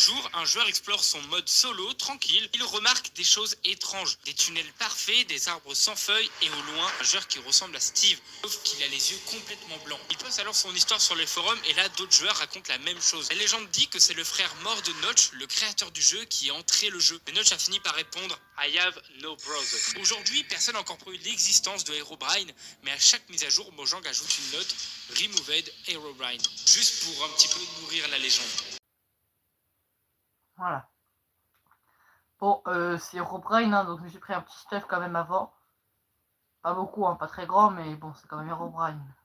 jour, un joueur explore son mode solo, tranquille. Il remarque des choses étranges. Des tunnels parfaits, des arbres sans feuilles et au loin, un joueur qui ressemble à Steve, sauf qu'il a les yeux complètement blancs. Il poste alors son histoire sur les forums et là, d'autres joueurs racontent la même chose. La légende dit que c'est le frère mort de Notch, le créateur du jeu, qui est entré le jeu. Mais Notch a fini par répondre « I have no brother ». Aujourd'hui, personne n'a encore prouvé l'existence de Herobrine, mais à chaque mise à jour, Mojang ajoute une note « Removed Herobrine », juste pour un petit peu nourrir la légende. Voilà. Bon, c'est Herobrine, hein, donc je me suis pris un petit stuff quand même avant. Pas beaucoup, hein, pas très grand, mais bon, c'est quand même Herobrine.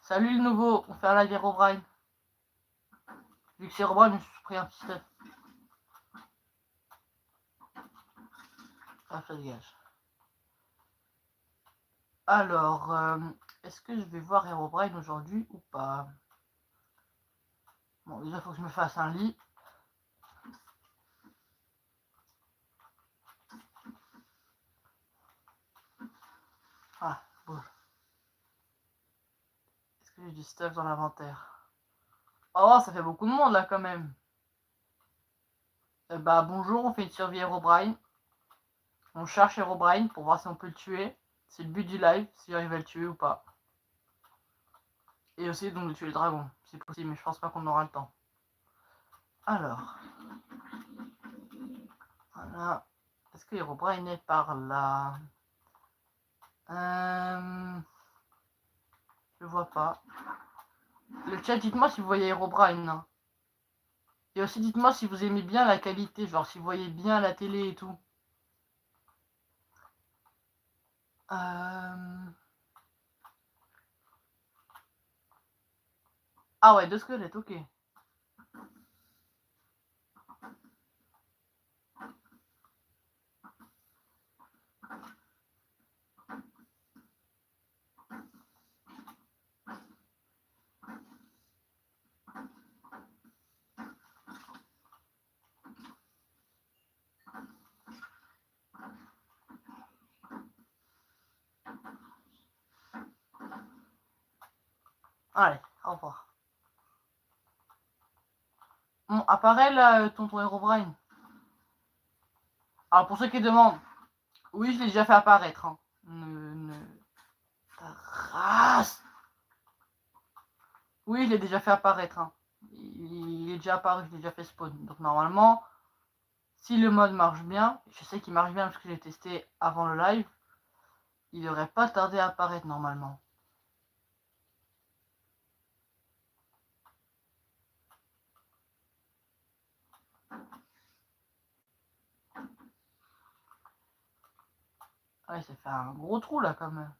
Salut le nouveau, on fait un live Herobrine. Vu que c'est Herobrine, je me suis pris un petit stuff. Ah, ça dégage. Alors, est-ce que je vais voir Herobrine aujourd'hui ou pas? Bon, déjà, il faut que je me fasse un lit. Ah, bon. Est-ce que j'ai du stuff dans l'inventaire? Oh, ça fait beaucoup de monde là quand même. Bah, bonjour, on fait une survie Herobrine. On cherche Herobrine pour voir si on peut le tuer. C'est le but du live, si j'arrive à le tuer ou pas. Et aussi donc de tuer le dragon, si possible, mais je pense pas qu'on aura le temps. Alors. Voilà. Est-ce que Herobrine est par là? Je vois pas. Le chat, dites-moi si vous voyez Herobrine. Hein. Et aussi dites-moi si vous aimez bien la qualité, genre si vous voyez bien la télé et tout. Ah ouais, 2 squelettes, ok. Allez, au revoir. Bon, apparaît là, tonton Herobrine. Alors pour ceux qui demandent, oui, je l'ai déjà fait apparaître. Hein. Ta race. Oui, je l'ai déjà fait apparaître. Hein. Il est déjà apparu, je l'ai déjà fait spawn. Donc normalement, si le mode marche bien, je sais qu'il marche bien parce que j'ai testé avant le live, il devrait pas tarder à apparaître normalement. Ouais, ça fait un gros trou là quand même.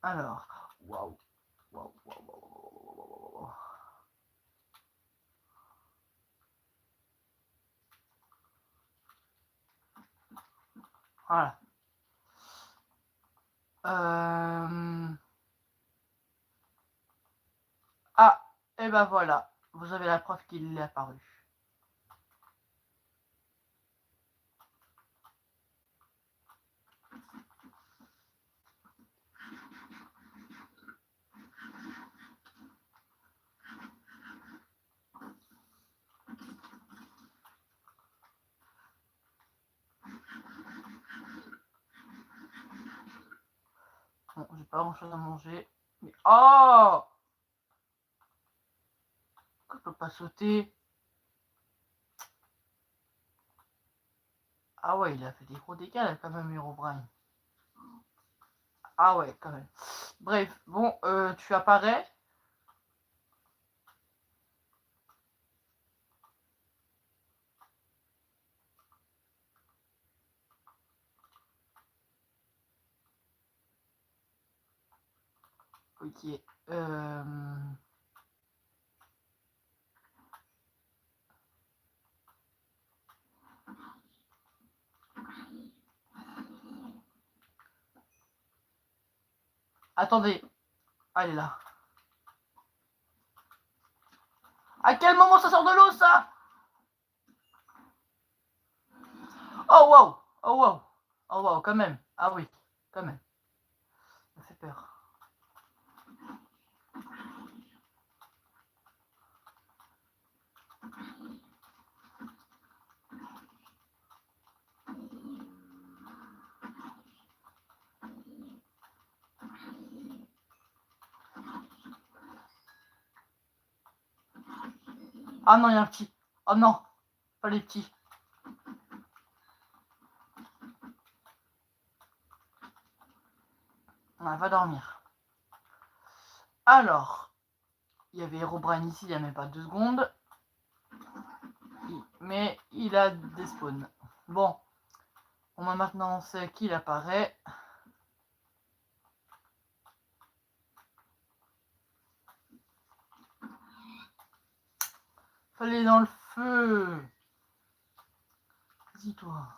Alors, waouh, waouh, waouh, waouh, waouh. Voilà. Ah, et ben voilà, vous avez la preuve qu'il est apparu. Bon, j'ai pas grand chose à manger. Mais oh! Pourquoi je peux pas sauter? Ah ouais, il a fait des gros dégâts là quand même, Herobrine. Ah ouais, quand même. Bref, bon, tu apparais. Ok. Attendez. Ah, elle est là. À quel moment ça sort de l'eau, ça? Oh wow! Oh wow! Oh wow, quand même. Ah oui, quand même. Ça fait peur. Ah non, il y a un petit. Oh non, pas les petits. On va dormir. Alors, il y avait Herobrine ici, il n'y a même pas 2 secondes. Mais il a des spawns. Bon, on va maintenant sait qu'il apparaît. Fallait dans le feu. Vas-y toi.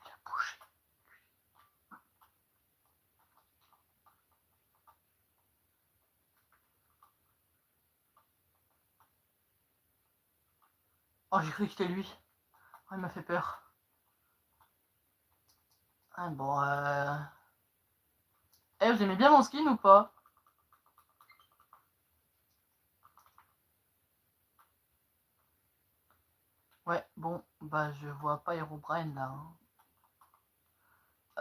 Il a bougé. Oh, j'ai cru que c'était lui. Oh, il m'a fait peur. Ah bon, Eh, vous aimez bien mon skin ou pas? Ouais, bon, bah je vois pas Herobrine là. Hein.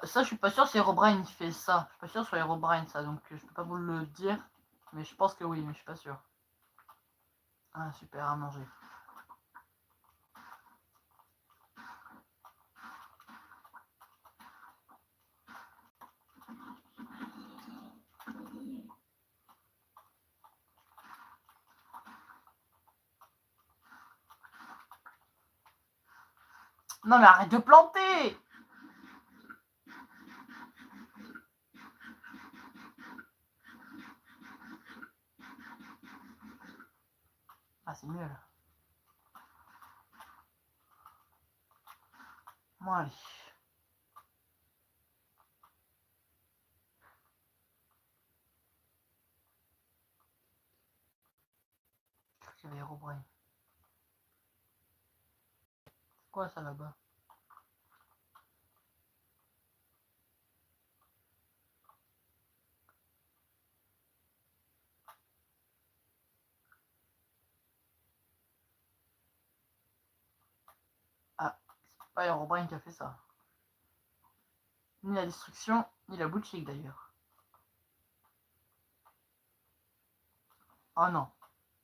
Ça, je suis pas sûr si Herobrine fait ça. Je suis pas sûr sur Herobrine ça, donc je peux pas vous le dire. Mais je pense que oui, mais je suis pas sûr. Ah, super, à manger. Non mais arrête de planter! Ah, c'est mieux là. Bon, allez. Je crois qu'il y avait Herobrine. C'est quoi ça là-bas? Ah, c'est pas Herobrine qui a fait ça. Ni la destruction, ni la boutique d'ailleurs. Oh non,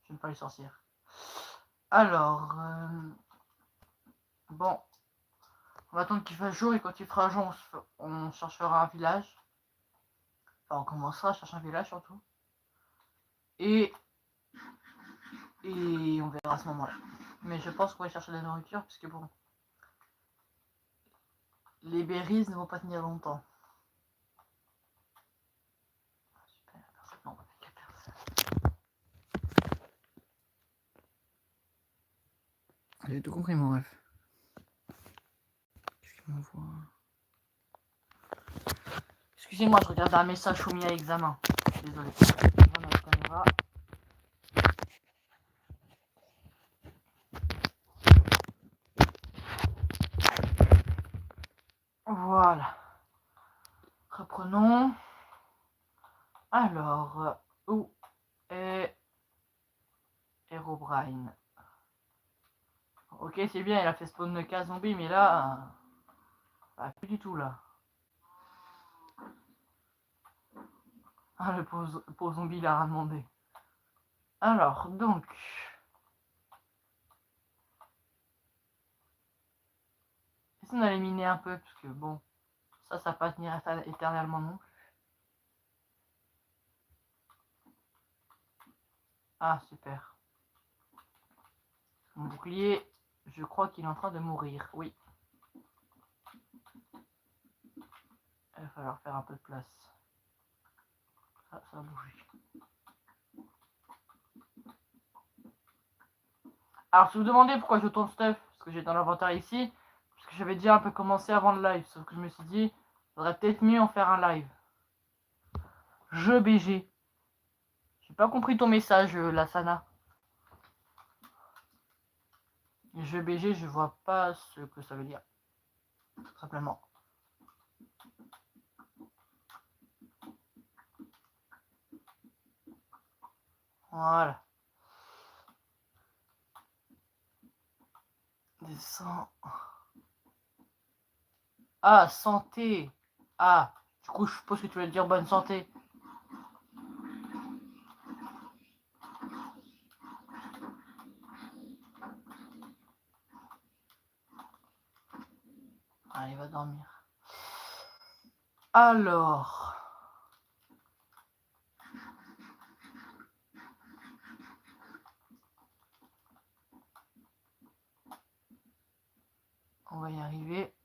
j'aime pas les sorcières. Alors, bon, on va attendre qu'il fasse jour et quand il fera jour, on cherchera un village. Enfin, on commencera à chercher un village surtout. Et on verra à ce moment-là. Mais je pense qu'on va chercher de la nourriture parce que bon, les berries ne vont pas tenir longtemps. Super, personne. Non, il y a personne. J'ai tout compris mon rêve. Qu'est-ce qu'il m'envoie? Excusez-moi, je regarde un message soumis à examen. Désolé. On va mettre la caméra. Voilà. Reprenons. Alors, où est Herobrine? Ok, c'est bien, il a fait spawn de cas zombies, mais là, plus du tout là. Ah, le pauvre zombie, il a rien demandé. Alors, donc. Essayons d'aller miner un peu, parce que bon, ça va pas tenir éternellement non plus. Ah, super. Mon bouclier, je crois qu'il est en train de mourir, oui. Il va falloir faire un peu de place. Ça va bouger. Alors, si vous demandez pourquoi je tourne stuff, parce que j'ai dans l'inventaire ici, parce que j'avais déjà un peu commencé avant le live, sauf que je me suis dit, il faudrait peut-être mieux en faire un live. Je BG. J'ai pas compris ton message, Lassana. Je BG, je vois pas ce que ça veut dire. Tout simplement. Voilà. Descends. Ah, santé. Ah, du coup, je suppose que tu vas dire bonne santé. Allez, va dormir. Alors. On va y arriver.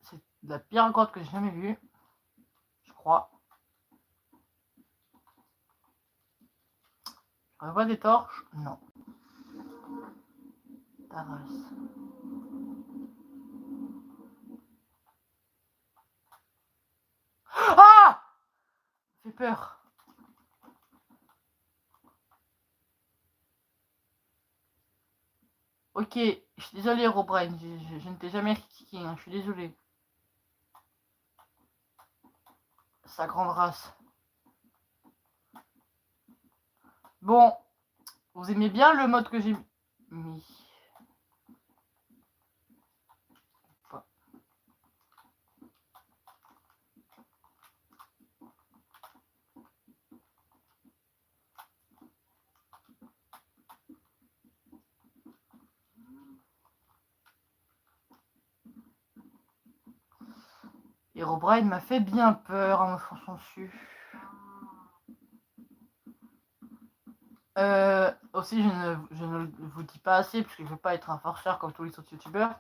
C'est la pire grotte que j'ai jamais vue. Je crois. On voit des torches? Non. Taras. Ah! Ça fait peur. Ok, je suis désolé, Robrain. Je ne t'ai jamais critiqué, hein. Je suis désolé. Sa grande race. Bon, vous aimez bien le mode que j'ai mis? Herobrine m'a fait bien peur en me fonçant dessus. Aussi, je ne vous dis pas assez, parce que je veux pas être un forceur comme tous les autres youtubeurs.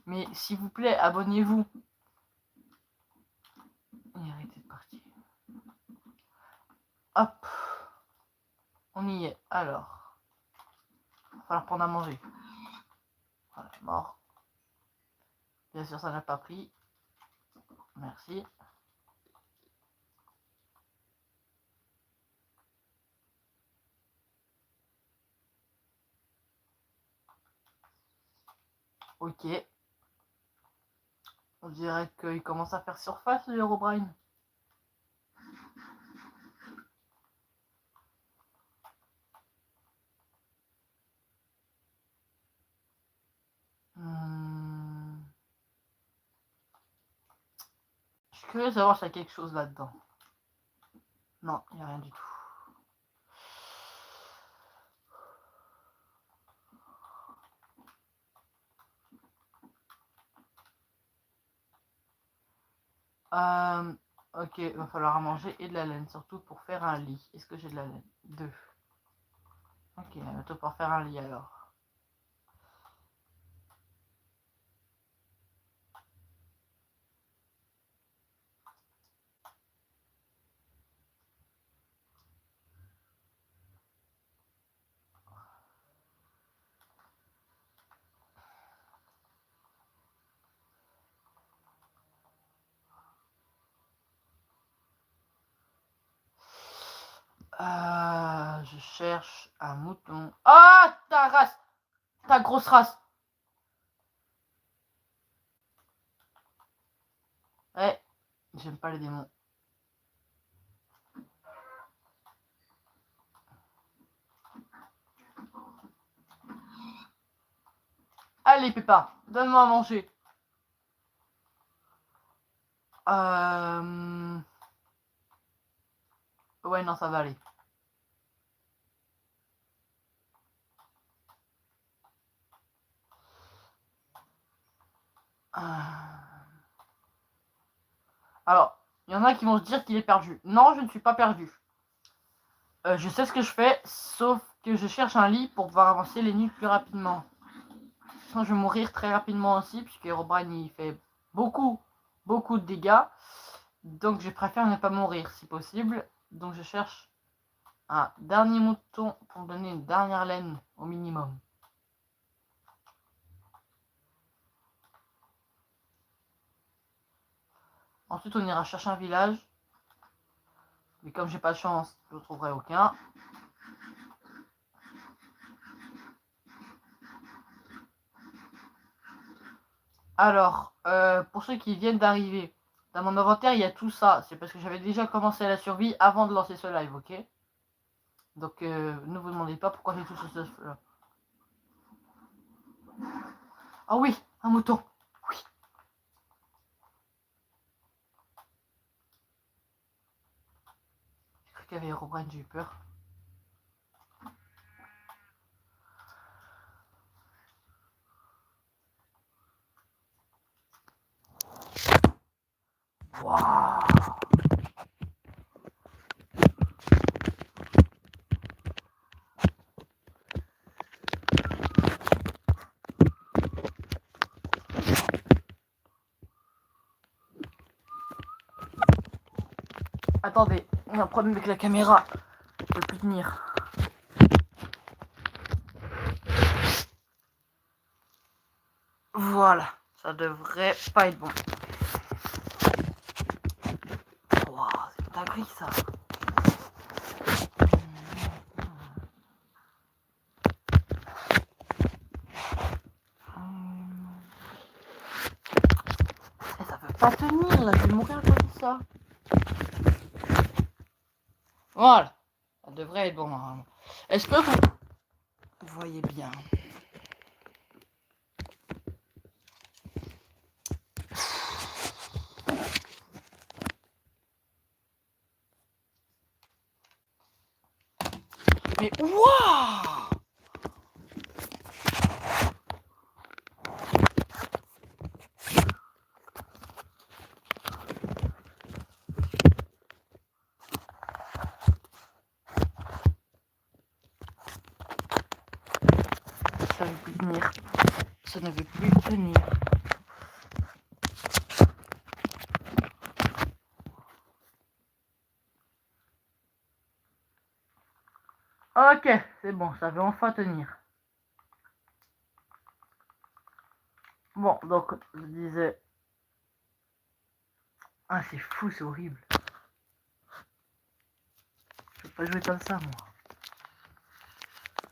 Mais s'il vous plaît, abonnez-vous. Et arrêtez de partir. Hop. On y est. Alors. Il va falloir prendre à manger. Voilà, mort. Bien sûr, ça n'a pas pris. Merci. Ok. On dirait qu'il commence à faire surface, le Herobrine. Je suis curieux de savoir s'il y a quelque chose là-dedans. Non, il n'y a rien du tout. Ok, il va falloir manger et de la laine, surtout pour faire un lit. Est-ce que j'ai de la laine? 2. Ok, on va bientôt pouvoir faire un lit alors. Je cherche un mouton. Ah, ta race! Ta grosse race! Ouais, j'aime pas les démons. Allez, Péppa, donne-moi à manger. Ouais, non, ça va aller. Alors, il y en a qui vont se dire qu'il est perdu. Non, je ne suis pas perdu. Je sais ce que je fais, sauf que je cherche un lit pour pouvoir avancer les nuits plus rapidement. Sinon, je vais mourir très rapidement aussi, puisque Herobrine, il fait beaucoup de dégâts. Donc, je préfère ne pas mourir si possible. Donc, je cherche un dernier mouton pour me donner une dernière laine au minimum. Ensuite, on ira chercher un village. Mais comme j'ai pas de chance, je ne trouverai aucun. Alors, pour ceux qui viennent d'arriver, dans mon inventaire, il y a tout ça. C'est parce que j'avais déjà commencé la survie avant de lancer ce live, ok? Donc, ne vous demandez pas pourquoi j'ai tout ce stuff-là. Ah oui, un mouton. Oui. J'ai cru qu'il y avait Herobrine, j'ai eu peur. Waouh. Attendez, il y a un problème avec la caméra. Je peux plus tenir. Voilà, ça devrait pas être bon. Waouh, c'est une dinguerie ça. Et ça veut pas tenir là, je vais mourir à cause de ça. Voilà, ça devrait être bon normalement. Est-ce que vous voyez bien? Mais waouh! Ça ne veut plus tenir. Ça ne veut plus tenir. Ok, c'est bon, ça veut enfin tenir. Bon, donc, je disais... Ah, c'est fou, c'est horrible. Je peux pas jouer comme ça, moi.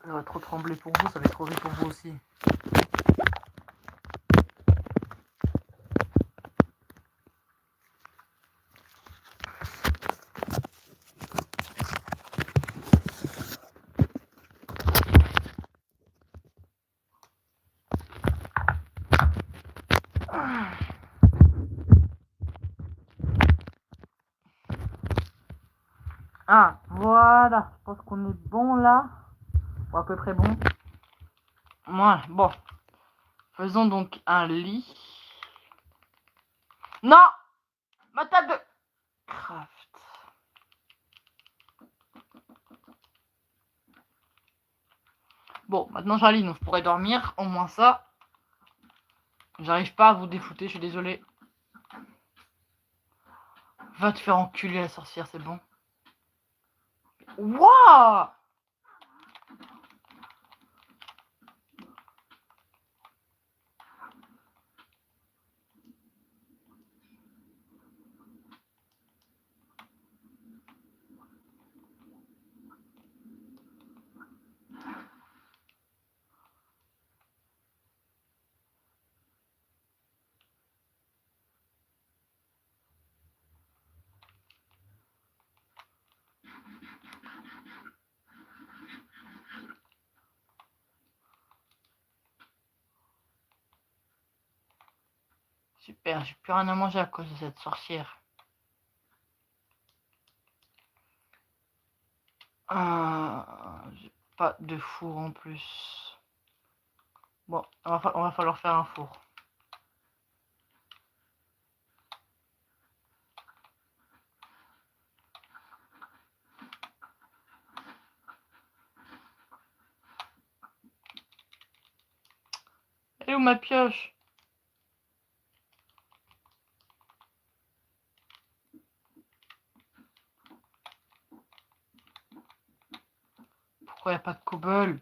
Ça va trop trembler pour vous, ça va être horrible pour vous aussi. Ah, voilà, je pense qu'on est bon là. Ou à peu près bon. Voilà, bon. Faisons donc un lit. Non! Ma table de craft. Bon, maintenant j'ai un lit, donc je pourrais dormir. Au moins ça. J'arrive pas à vous défouter, je suis désolé. Va te faire enculer la sorcière, c'est bon. Wouah! Super, j'ai plus rien à manger à cause de cette sorcière. J'ai pas de four en plus. Bon, on va falloir faire un four. Elle est où ma pioche? Pourquoi il n'y a pas de cobble?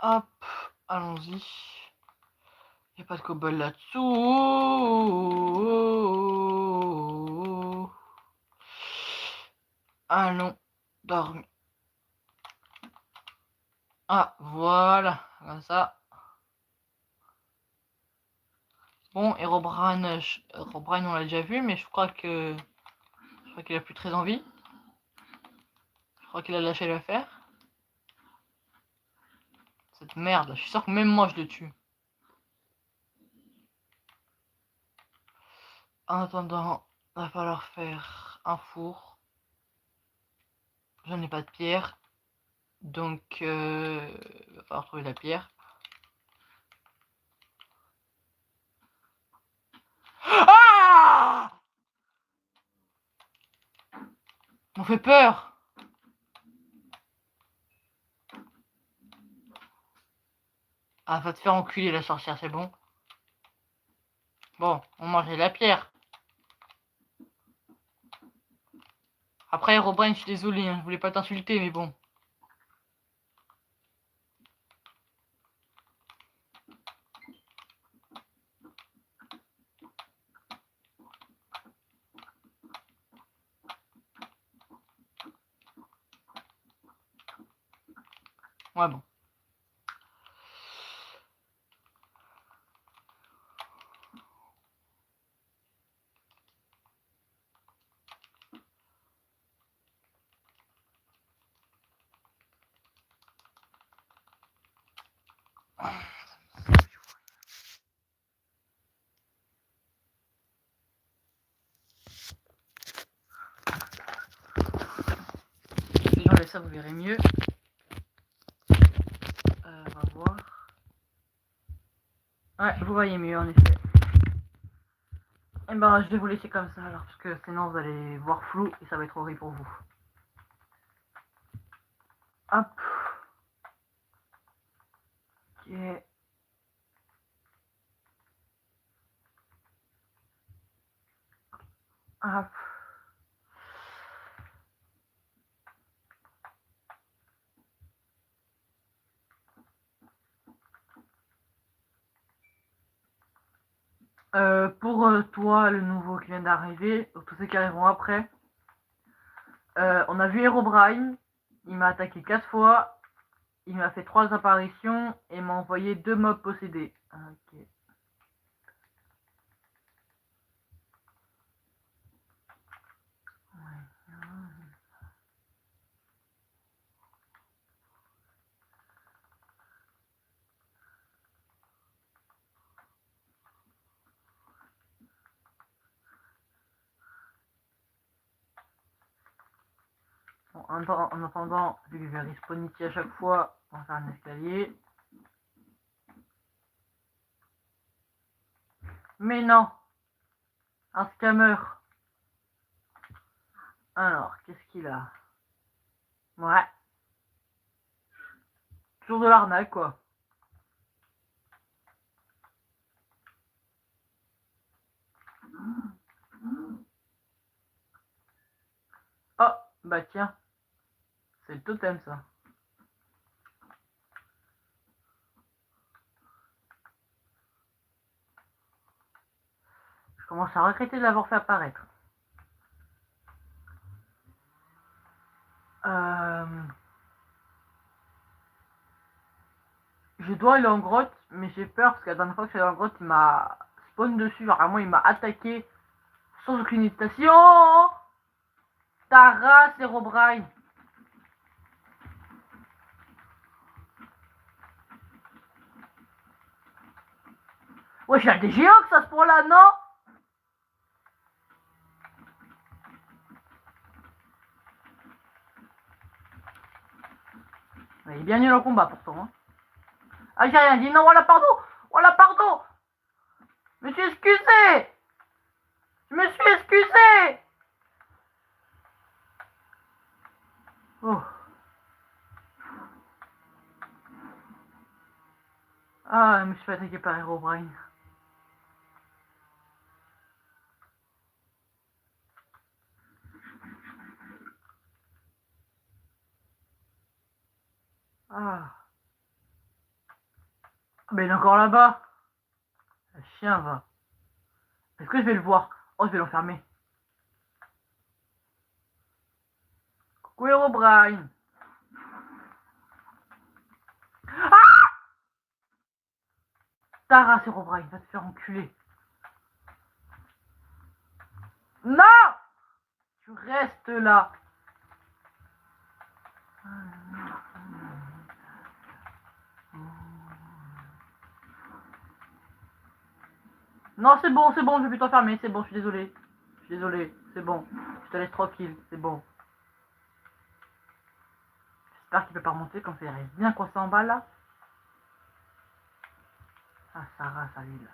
Hop, allons-y. Il n'y a pas de cobble là-dessous. Allons dormir. Ah, voilà, comme ça. Bon, Herobrine, on l'a déjà vu, mais je crois qu'il a plus très envie. Je crois qu'il a lâché l'affaire. Cette merde, je suis sûr que même moi je le tue. En attendant, il va falloir faire un four. J'en ai pas de pierre. Donc, il va falloir trouver la pierre. Ah! On fait peur! Ah, va te faire enculer la sorcière, c'est bon. Bon, on mangeait la pierre. Après, Herobrine, je suis désolé, hein, je voulais pas t'insulter, mais bon. Ouais, bon. Si j'enlève ça, vous verrez mieux. On va voir. Ouais, vous voyez mieux, en effet. Et ben, je vais vous laisser comme ça, alors, parce que sinon vous allez voir flou, et ça va être horrible pour vous. Hop. Ok. Hop. Pour toi, le nouveau qui vient d'arriver, ou tous ceux qui arriveront après, on a vu Herobrine, il m'a attaqué 4 fois, il m'a fait 3 apparitions et m'a envoyé 2 mobs possédés. Ok. Bon, en attendant, vu que je vais respawn ici à chaque fois, on va faire un escalier. Mais non, un scammer. Alors, qu'est-ce qu'il a? Ouais, toujours de l'arnaque, quoi. Oh, bah tiens, c'est le totem, ça. Je commence à regretter de l'avoir fait apparaître. Je dois aller en grotte, mais j'ai peur parce que la dernière fois que je suis allé en grotte, il m'a spawn dessus. Vraiment, il m'a attaqué sans aucune hésitation. Ta race, Herobrine. Ouais, j'ai des géox à ce point-là, non? Il est bien nul en combat pourtant. Hein. Ah, j'ai rien dit. Non, voilà, pardon. Voilà, pardon. Je me suis excusé. Je me suis excusé. Oh. Ah, je me suis fait attaquer par Herobrine. Ah. Mais il est encore là-bas. Le chien va. Est-ce que je vais le voir? Oh, je vais l'enfermer. Coucou Herobrine. Ah! Ta race Herobrine, va te faire enculer. Non! Tu restes là. Non, c'est bon, je vais plus t'enfermer, c'est bon, je suis désolé. Je suis désolé, c'est bon. Je te laisse tranquille, c'est bon. J'espère qu'il peut pas remonter comme ça, il reste bien coincé en bas là. Ah, Sarah, salut là.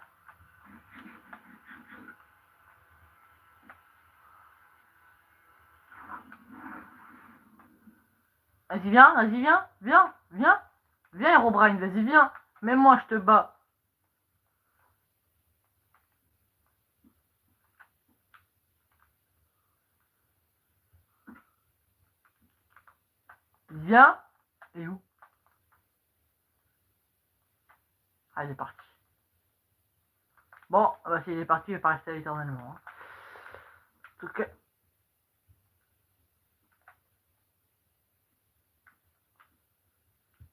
Vas-y, viens, viens, Herobrine, vas-y, viens. Même moi, je te bats. Viens. Et où? Ah, il est parti. Bon, bah, s'il est parti, il va pas rester éternellement. Hein. En tout cas.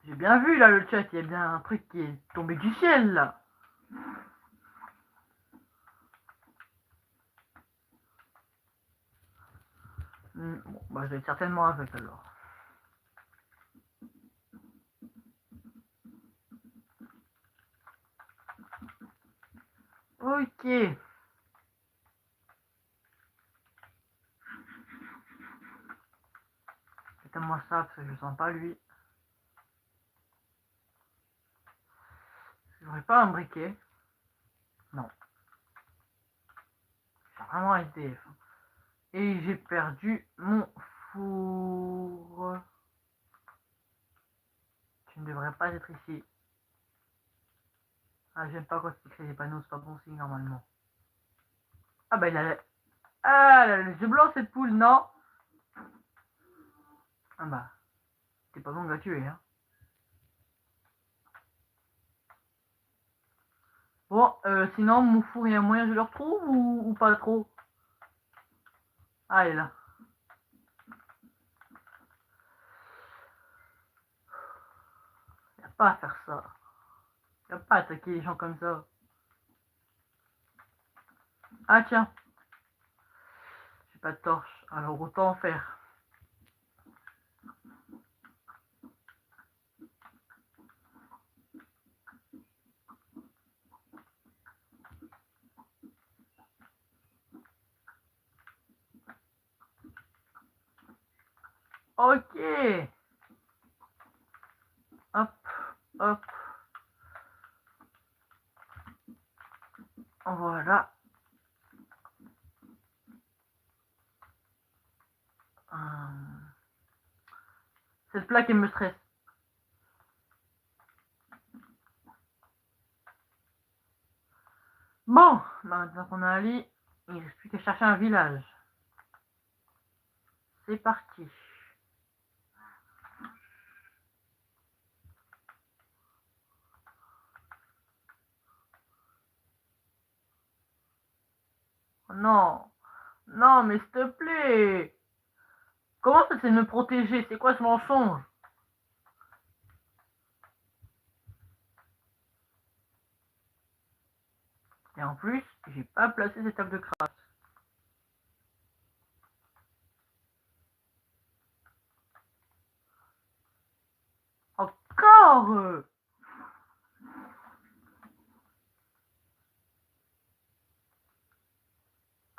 J'ai bien vu là le chat, il y a bien un truc qui est tombé du ciel là. Bon, bah, je vais être certainement avec alors. Ok. Faites-moi ça parce que je sens pas lui. J'aurais pas un briquet. Non. C'est vraiment SDF. Et j'ai perdu mon four. Tu ne devrais pas être ici. Ah, j'aime pas quand c'est écrit les panneaux, c'est pas bon signe normalement. Ah bah il a... Ah, elle a les yeux blancs cette poule, non? Ah bah, t'es pas bon de la tuer, hein. Bon, sinon, mon four, il y a moyen que je le retrouve ou pas trop? Ah, elle est là. Y a pas à faire ça. Y a pas à attaquer les gens comme ça. Ah tiens, j'ai pas de torche, alors autant en faire. Ok. Hop, hop. Voilà. Cette plaque, elle me stresse. Bon, maintenant qu'on a un lit, il ne reste plus qu'à chercher un village. C'est parti. Non, non, mais s'il te plaît. Comment ça, c'est de me protéger? C'est quoi ce mensonge? Et en plus, j'ai pas placé cette table de craft. Encore.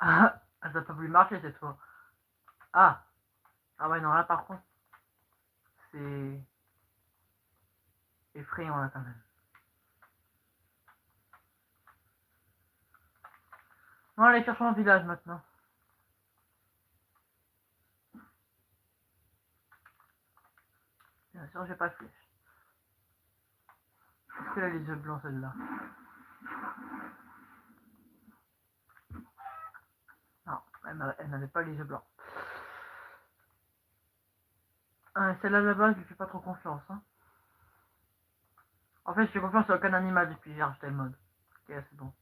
Ah, ça n'a pas voulu marcher cette fois. Ah, ah ouais, non, là par contre, c'est effrayant là quand même. On va aller chercher un village maintenant. Bien sûr, j'ai pas de flèche. Est-ce qu'elle a les yeux blancs celle-là? Non, elle n'avait pas les yeux blancs. Celle-là là-bas, je lui fais pas trop confiance. Hein. En fait, j'ai confiance à aucun animal depuis que j'ai rajouté le mode. Ok, c'est bon.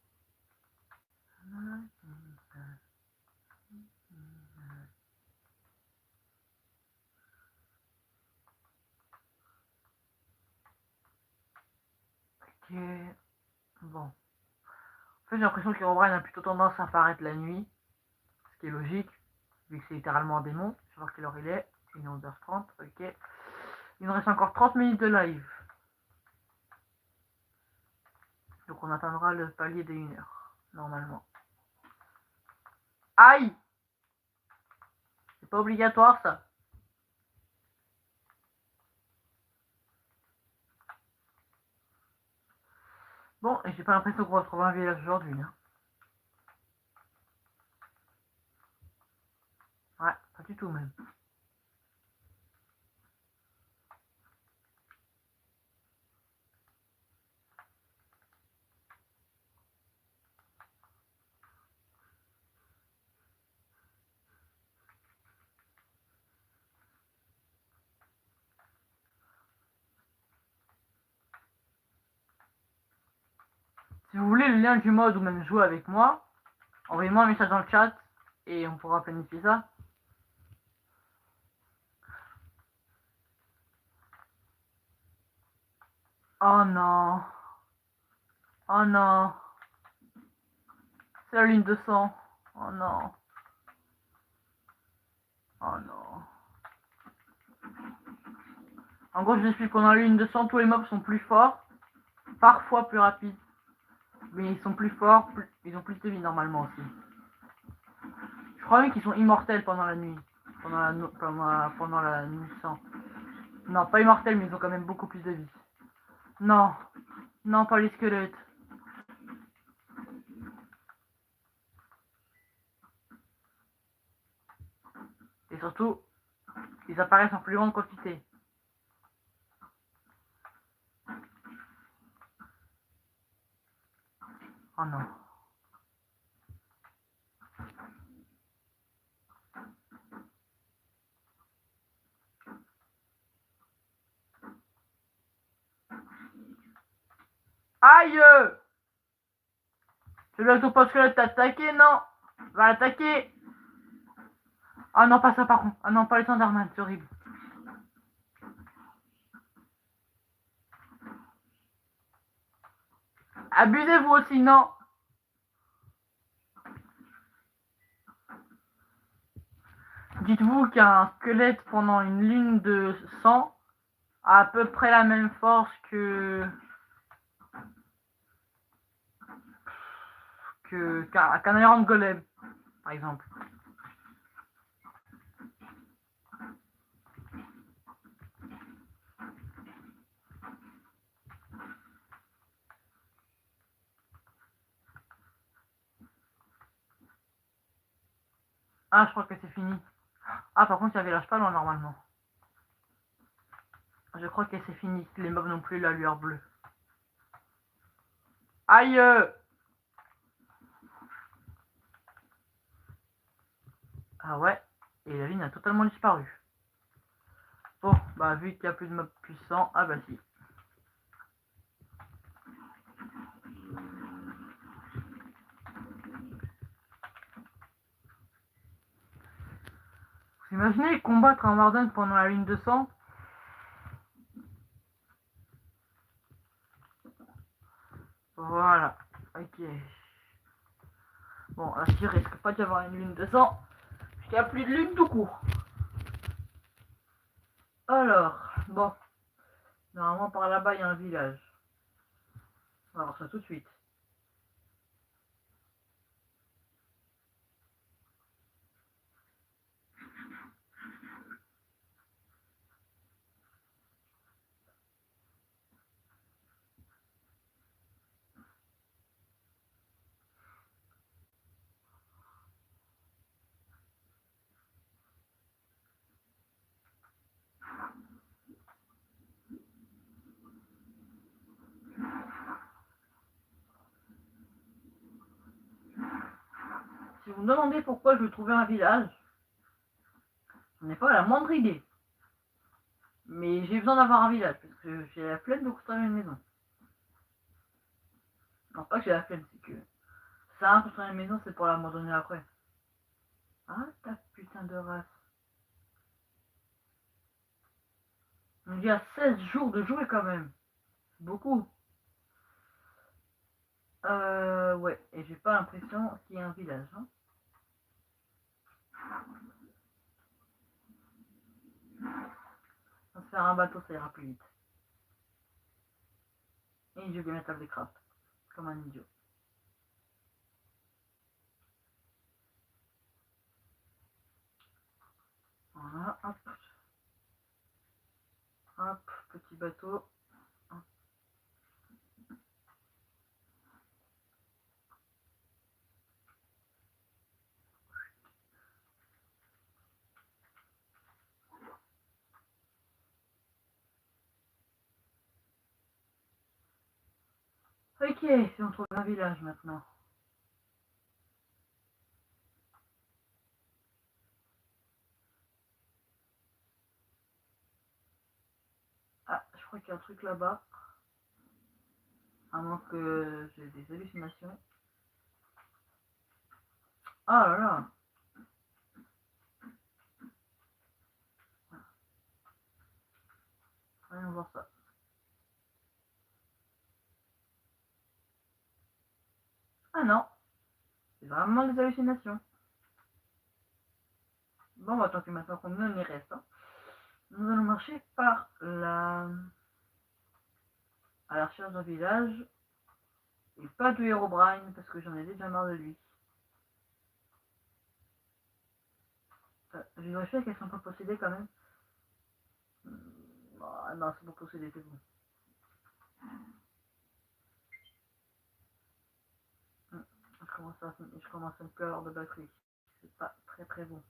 Ok. Bon. En fait, j'ai l'impression qu'Herobrine a plutôt tendance à apparaître la nuit. Ce qui est logique, vu que c'est littéralement un démon. Je vais voir quelle heure il est. Il est 11h30. Ok. Il nous reste encore 30 minutes de live. Donc on atteindra le palier des 1 heure, normalement. Aïe! C'est pas obligatoire ça. Bon, et j'ai pas l'impression qu'on retrouve un village aujourd'hui. Hein. Ouais, pas du tout même. Si vous voulez le lien du mode ou même jouer avec moi, envoyez-moi un message dans le chat et on pourra planifier ça. Oh non. Oh non. C'est la ligne de sang. Oh non. Oh non. En gros, je vous explique, pendant la ligne de sang, tous les mobs sont plus forts, parfois plus rapides. Mais ils sont plus forts, ils ont plus de vie normalement aussi. Je crois même qu'ils sont immortels pendant la nuit. Pendant la nuit sans. Non, pas immortels, mais ils ont quand même beaucoup plus de vie. Non. Non, pas les squelettes. Et surtout, ils apparaissent en plus grande quantité. Oh non. Aïe! Je vais bientôt pas squelette t'attaquer, non? Va l'attaquer! Ah non, pas ça par contre. Ah non, pas les Thunderman, c'est horrible. Abusez-vous aussi, non? Dites-vous qu'un squelette pendant une lune de sang a à peu près la même force qu'un Iron Golem, par exemple. Ah, je crois que c'est fini. Ah, par contre, il y avait l'âge pas loin normalement. Je crois que c'est fini. Les mobs n'ont plus la lueur bleue. Aïe! Ah ouais. Et la ligne a totalement disparu. Bon, bah vu qu'il n'y a plus de mobs puissants, ah bah si. Vous imaginez combattre un Warden pendant la ligne de sang? Voilà. Ok. Bon, là, il risque pas d'y avoir une lune de sang. Parce qu'il n'y a plus de lune tout court. Alors, bon. Normalement, par là-bas, il y a un village. On va voir ça tout de suite. Si vous me demandez pourquoi je veux trouver un village, je n'ai pas la moindre idée. Mais j'ai besoin d'avoir un village, parce que j'ai la flemme de construire une maison. pense pas que j'ai la flemme, c'est que ça, construire une maison, c'est pour l'abandonner après. Ah, ta putain de race. On dit à 16 jours de jouer quand même. C'est beaucoup. Ouais, et j'ai pas l'impression qu'il y ait un village. Hein. On va se faire un bateau, ça ira plus vite. Et je vais mettre des craft, comme un idiot. Voilà, hop. Hop, petit bateau. Ok, si on trouve un village maintenant. Ah, je crois qu'il y a un truc là-bas. À moins que j'ai des hallucinations. Ah là là. Voyons voir ça. Ah non. C'est vraiment des hallucinations. Bon, bah tant que maintenant qu'on me les reste. Hein. Nous allons marcher par là. À la recherche d'un village. Et pas de Herobrine parce que j'en ai déjà marre de lui. J'ai vérifié qu'elles sont pas possédées quand même. Ah non, c'est pas possédé, c'est bon. Je commence à me plus avoir de batterie. C'est pas très très bon.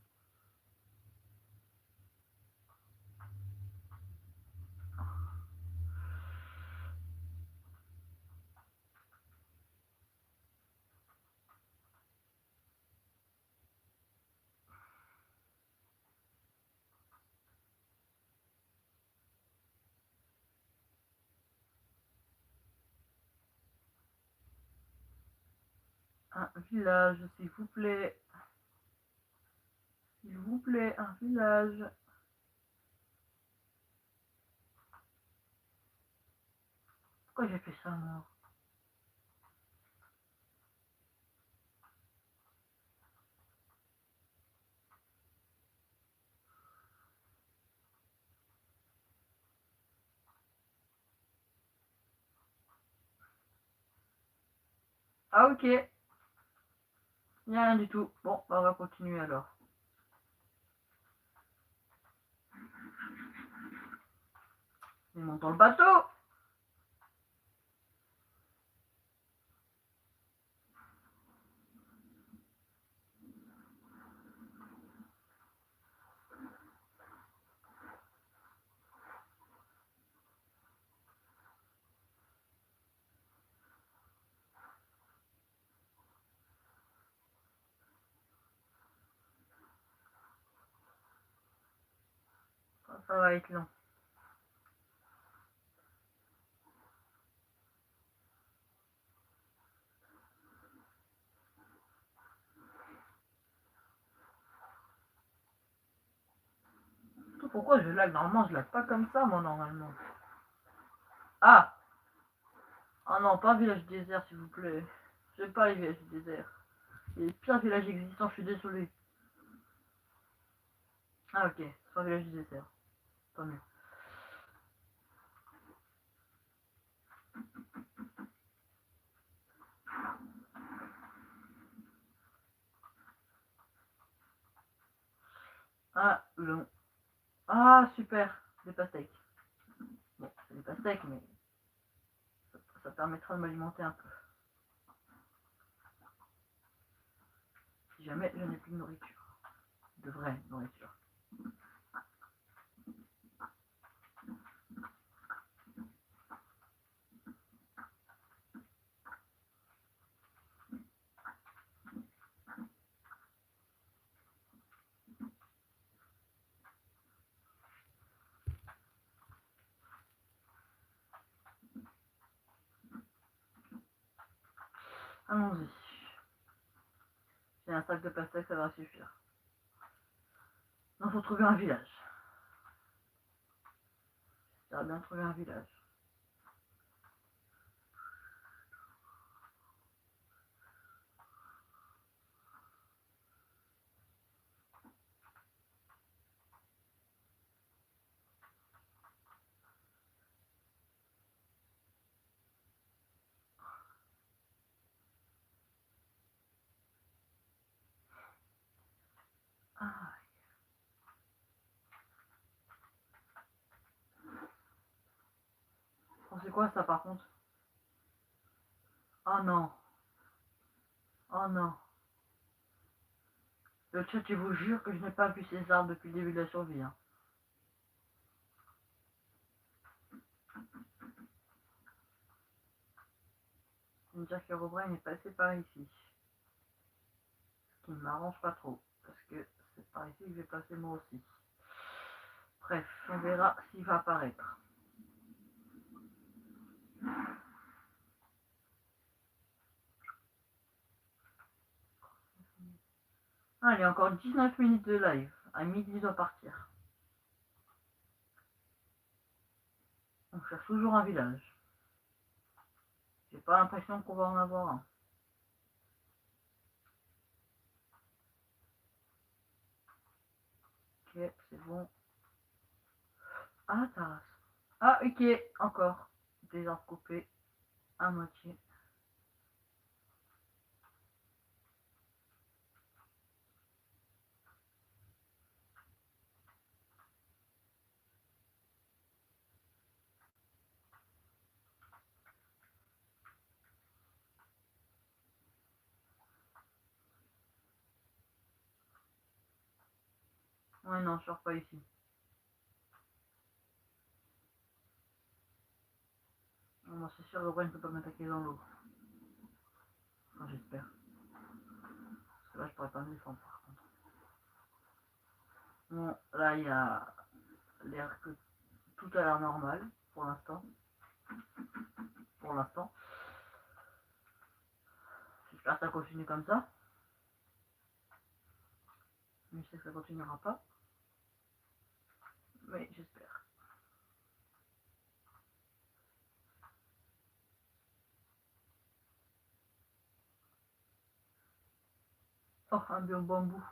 Un village, s'il vous plaît. S'il vous plaît, un village. Pourquoi j'ai fait ça, moi? Ah ok. Il n'y a rien du tout. Bon, bah, on va continuer alors. Ils montent dans le bateau. Ça va être long. Pourquoi je lag? Normalement, je lag pas comme ça, moi, normalement. Ah! Ah non, pas un village désert, s'il vous plaît. J'aime pas les villages déserts. C'est le pire village existant, je suis désolé. Ah ok, c'est un village désert. Tant mieux. Ah, long. Ah, super. Des pastèques. Bon, c'est des pastèques, mais ça permettra de m'alimenter un peu. Si jamais je n'ai plus de nourriture. De vraie nourriture. Allons-y. J'ai un sac de pastèque, ça va suffire. Il faut trouver un village. J'espère bien trouver un village. Ah. Oh, c'est quoi ça par contre? Oh non. Oh non. Le chat, je vous jure que je n'ai pas vu ces arbres depuis le début de la survie. Hein. Je me dire que Robrain est passé par ici. Ce qui ne m'arrange pas trop. Parce que c'est par ici que je vais passer moi aussi. Bref, on verra s'il va apparaître. Ah, il y a encore 19 minutes de live. À midi, il doit partir. On cherche toujours un village. J'ai pas l'impression qu'on va en avoir un. Ok, c'est bon. Ah, Taras. Ah, ok, encore. Des arbres coupés à moitié. Ouais, non, je sors pas ici. Moi, c'est sûr, le roi ne peut pas m'attaquer dans l'eau. Enfin, j'espère. Parce que là, je pourrais pas me défendre, par contre. Bon, là, il y a l'air que tout a l'air normal, pour l'instant. Pour l'instant. J'espère que ça continue comme ça. Mais je sais que ça continuera pas. Mais j'espère. Oh, un bambou.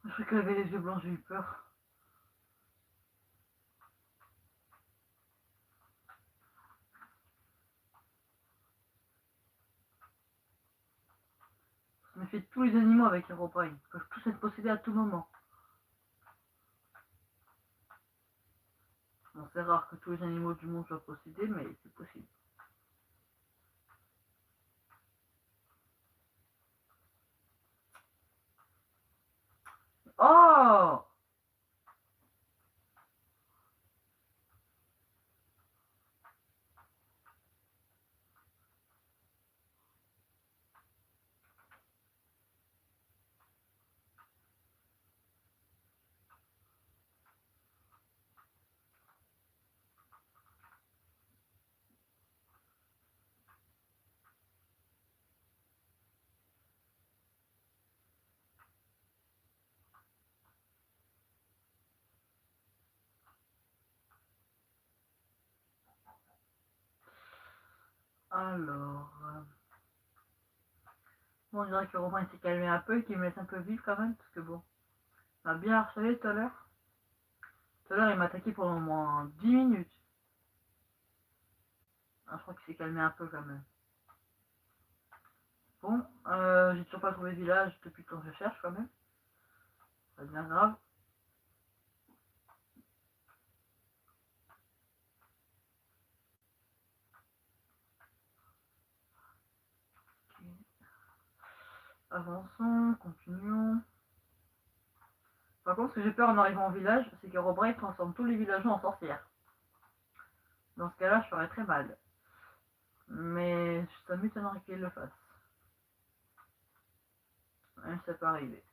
Je crois qu'elle avait les yeux blancs, j'ai eu peur. Je me fais tous les animaux avec Herobrine. Ils peuvent tous être possédés à tout moment. Bon, c'est rare que tous les animaux du monde soient possédés, mais c'est possible. Oh! Alors... Bon, on dirait que Herobrine s'est calmé un peu et qu'il me laisse un peu vivre quand même, parce que bon... Il m'a bien harcelé tout à l'heure. Tout à l'heure, il m'a attaqué pendant au moins 10 minutes. Ah, je crois qu'il s'est calmé un peu quand même. Bon, j'ai toujours pas trouvé de village depuis quand je cherche quand même. C'est bien grave. Okay. Avançons, continuons. Par contre, ce que j'ai peur en arrivant au village, c'est que Herobrine transforme tous les villageois en sorcières. Dans ce cas-là, je ferais très mal. Mais ça m'étonnerait qu'il le fasse. Même si ça peut arriver.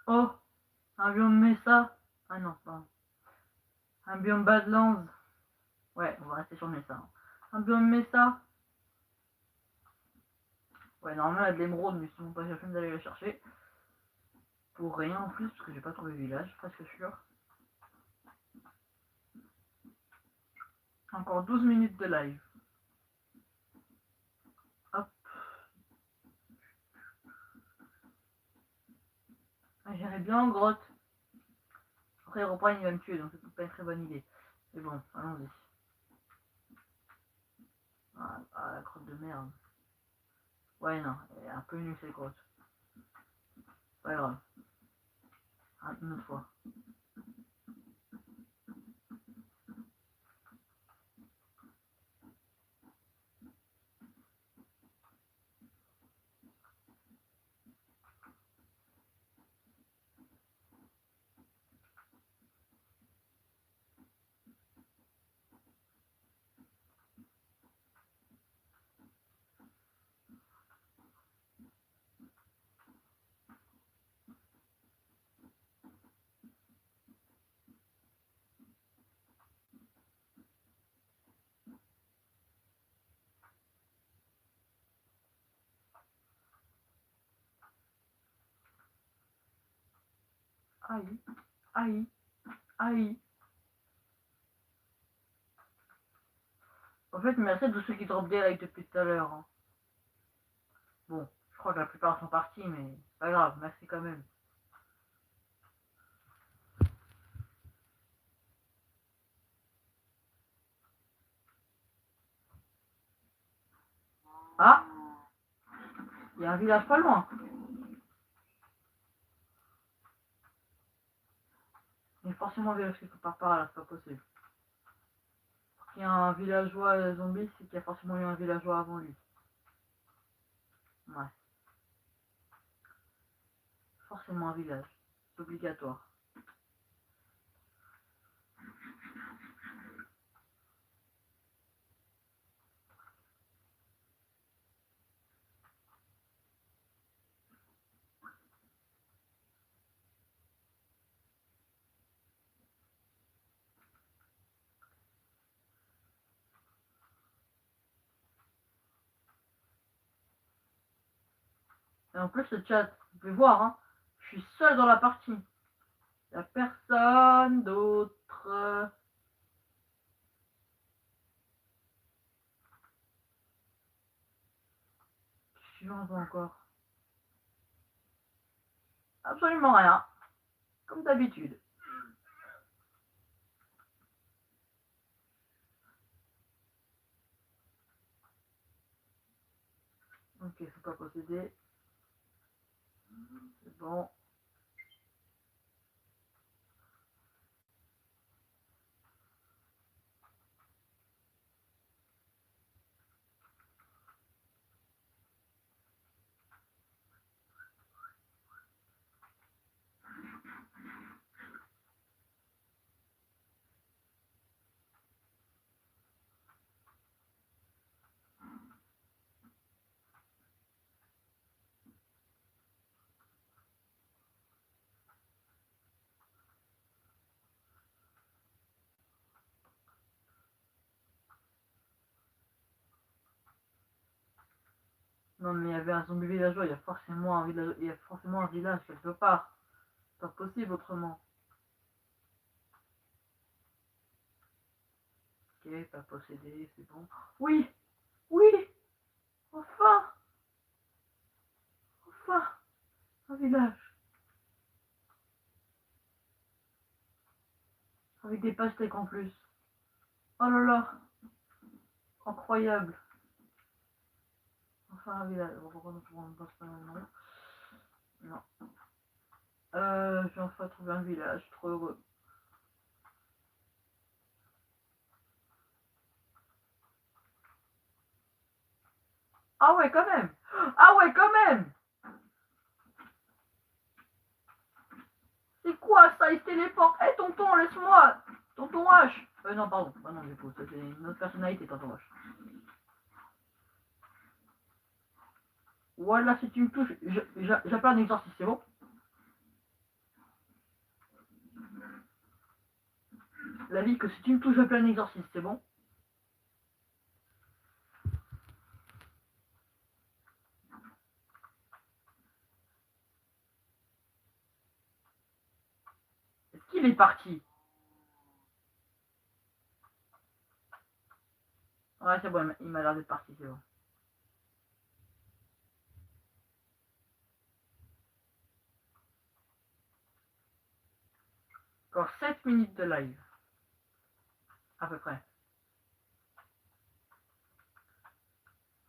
Oh, un biome Mesa. Ah non, pardon. Un biome Badlands. Ouais, on va rester sur Mesa. Un biome Mesa. Ouais, normalement, il y a de l'émeraude, mais sinon, pas j'ai la d'aller le chercher. Pour rien en plus, parce que j'ai pas trouvé village, presque sûr. Encore 12 minutes de live. Hop. J'irai bien en grotte. Après, Herobrine, il va me tuer, donc c'est pas une très bonne idée. Mais bon, allons-y. Ah, la grotte de merde. Ouais, non, elle est un peu nulle cette grotte. Pas grave. Ah, une autre fois. Aïe, aïe, aïe. En fait, merci de ceux qui drop des likes depuis tout à l'heure. Hein. Bon, je crois que la plupart sont partis, mais c'est pas grave, merci quand même. Ah, il y a un village pas loin. Il y a forcément un village quelque part par là, c'est pas possible. S'il y a un villageois zombie, c'est qu'il y a forcément eu un villageois avant lui. Ouais. Forcément un village. C'est obligatoire. Et en plus, le chat, vous pouvez voir, hein, je suis seul dans la partie. Il n'y a personne d'autre. Je vois encore. Absolument rien. Comme d'habitude. Ok, faut pas posséder. C'est bon. Non mais il y avait un zombie villageois, il y a forcément un village, il y a forcément un village quelque part. C'est pas possible autrement. Ok, pas possédé, c'est bon. Oui, oui, enfin, enfin, un village. Avec des pastèques en plus. Oh là là, incroyable. Enfin un village. Pourquoi on ne passe pas maintenant? Non. J'ai enfin trouvé un village, trop heureux. Ah ouais, quand même. Ah ouais, quand même. C'est quoi ça? Il se téléporte. Hé, tonton, laisse-moi. Tonton H. Non, pardon. Ah non, j'ai pas. Ça, c'est une autre personnalité, tonton H. Voilà, si tu me touches, j'appelle un exorciste, c'est bon? La vie que si tu me touches, j'appelle un exorciste, c'est bon? Est-ce qu'il est parti? Ouais, c'est bon, il m'a l'air d'être parti, c'est bon. Encore 7 minutes de live. À peu près.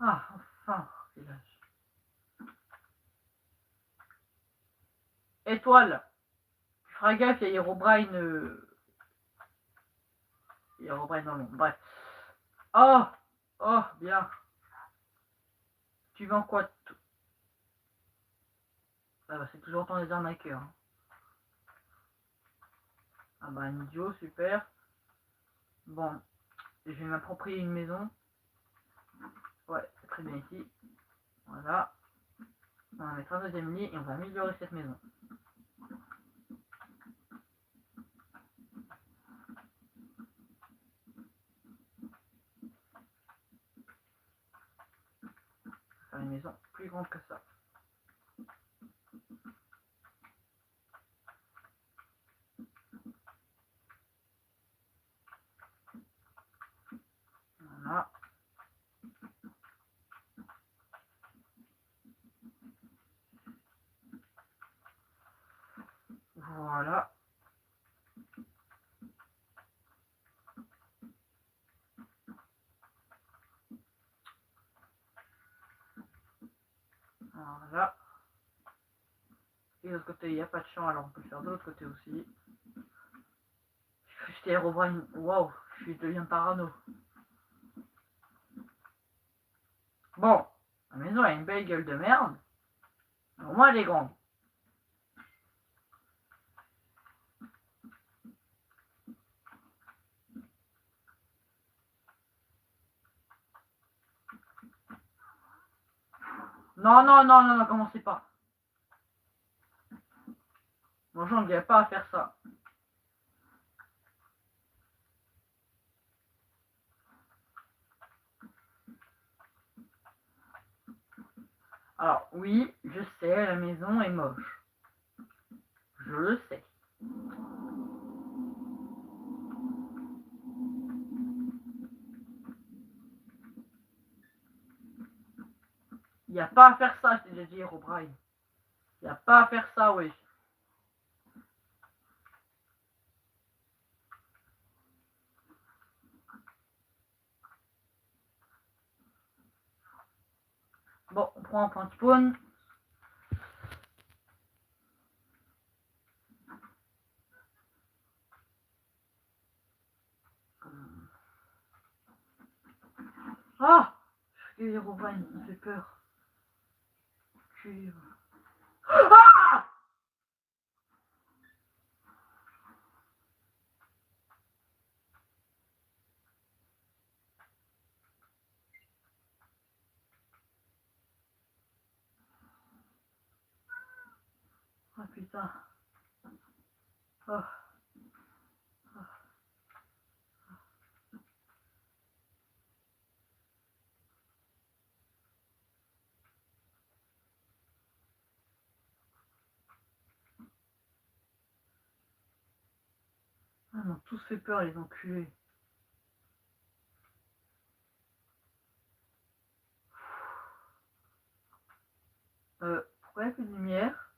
Ah, enfin, village. Étoile. Tu feras gaffe, il y a Herobrine. Il y a Herobrine dans le monde. Bref. Oh, oh, bien. Tu vends quoi? Ah bah, c'est toujours autant des arnaqueurs. Hein. Ah bah, un idiot, super. Bon, je vais m'approprier une maison. Ouais, c'est très bien ici. Voilà. On va mettre un deuxième lit et on va améliorer cette maison. Faire une maison plus grande que ça. Voilà. Voilà. Voilà. Et de l'autre côté, il n'y a pas de champ, alors on peut le faire de l'autre côté aussi. J'étais Herobrine. Waouh, je deviens parano. Bon, la maison a une belle gueule de merde. Au moins, elle est grande. Non, non, non, non, non, commencez pas. Moi, j'en viens pas à faire ça. Alors, oui, je sais, la maison est moche. Je le sais. Il n'y a pas à faire ça, je t'ai déjà dit, Herobrine. Il n'y a pas à faire ça, oui. Bon, on prend un point de spawn. Ah, Herobrine, il me fait peur. Ah, ah putain. Oh. Ah, ils m'ont tous fait peur, les enculés. Pourquoi il n'y a plus de lumière?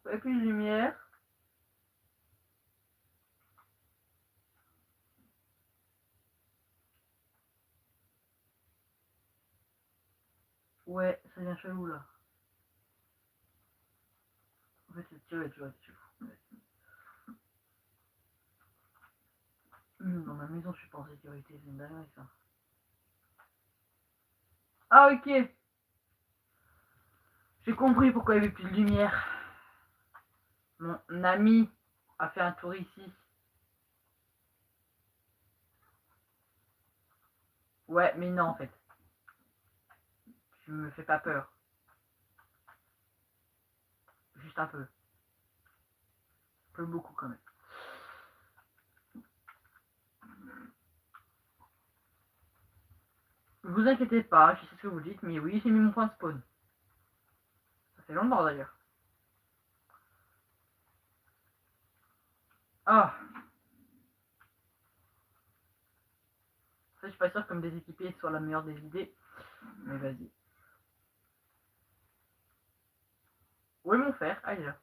Pourquoi il n'y a plus de lumière? Ouais, ça devient chelou là. En fait, c'est tiré, tu vois, c'est fou. Dans ma maison, je suis pas en sécurité, c'est une dinguerie ça. Ah, ok. J'ai compris pourquoi il n'y avait plus de lumière. Mon ami a fait un tour ici. Ouais, mais non, en fait. Tu me fais pas peur. Juste un peu. Un peu beaucoup quand même. Ne vous inquiétez pas, je sais ce que vous dites, mais oui, j'ai mis mon point de spawn. Ça fait longtemps d'ailleurs. Ah. Ça, je suis pas sûr que me déséquiper soit la meilleure des idées. Mais vas-y. Où est mon fer? Ah, il est là.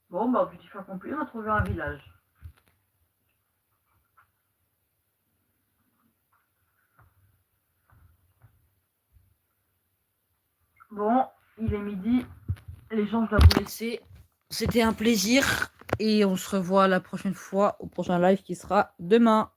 Bon, bah, objectif accompli, on a trouvé un village. Bon, il est midi. Les gens, je dois vous laisser. C'était un plaisir. Et on se revoit la prochaine fois au prochain live qui sera demain.